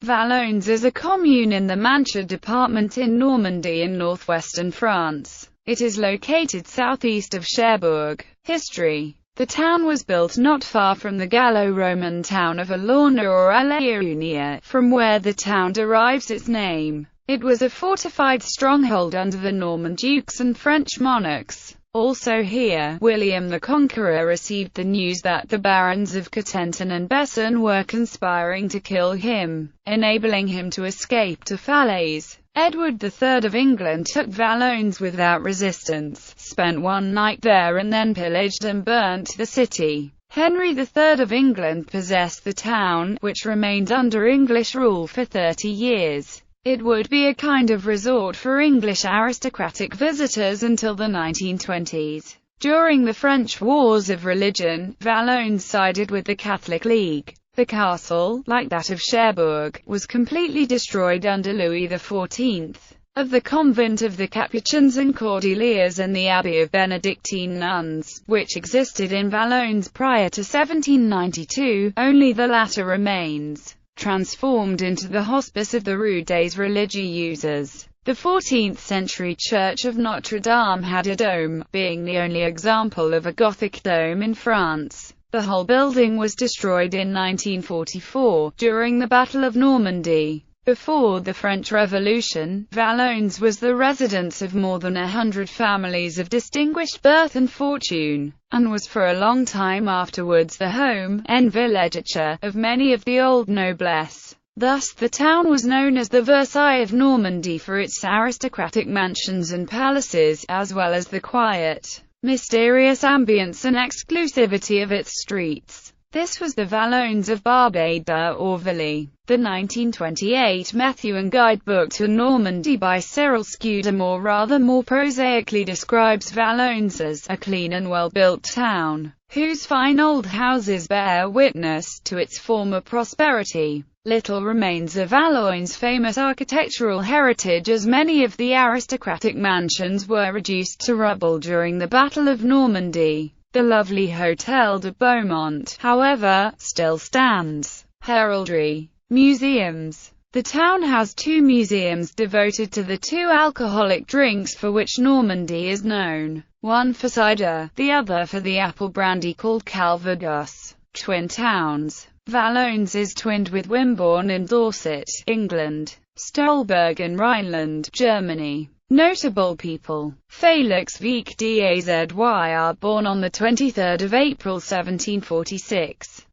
Valognes is a commune in the Manche department in Normandy in northwestern France. It is located southeast of Cherbourg. History: the town was built not far from the Gallo-Roman town of Valognes or Valognes, from where the town derives its name. It was a fortified stronghold under the Norman dukes and French monarchs. Also here, William the Conqueror received the news that the barons of Cotentin and Besson were conspiring to kill him, enabling him to escape to Falaise. Edward III of England took Valognes without resistance, spent one night there and then pillaged and burnt the city. Henry III of England possessed the town, which remained under English rule for 30 years. It would be a kind of resort for English aristocratic visitors until the 1920s. During the French Wars of Religion, Valognes sided with the Catholic League. The castle, like that of Cherbourg, was completely destroyed under Louis XIV. Of the convent of the Capuchins and Cordeliers and the abbey of Benedictine nuns, which existed in Valognes prior to 1792, only the latter remains, transformed into the hospice of the Rue des Religieuses. The 14th-century church of Notre Dame had a dome, being the only example of a Gothic dome in France. The whole building was destroyed in 1944, during the Battle of Normandy. Before the French Revolution, Valognes was the residence of more than 100 families of distinguished birth and fortune, and was for a long time afterwards the home, en villégiature, of many of the old noblesse. Thus the town was known as the Versailles of Normandy for its aristocratic mansions and palaces, as well as the quiet, mysterious ambience and exclusivity of its streets. This was the Valognes of Barbade or Villy. The 1928 Methuen guidebook to Normandy by Cyril Scudamore rather more prosaically describes Valognes as a clean and well-built town, whose fine old houses bear witness to its former prosperity. Little remains of Valognes' famous architectural heritage, as many of the aristocratic mansions were reduced to rubble during the Battle of Normandy. The lovely Hôtel de Beaumont, however, still stands. Heraldry. Museums. The town has two museums devoted to the two alcoholic drinks for which Normandy is known, one for cider, the other for the apple brandy called Calvados. Twin towns. Valognes is twinned with Wimborne in Dorset, England, Stolberg in Rhineland, Germany. Notable people: Félix Vicq d'Azy, born on 23 April 1746.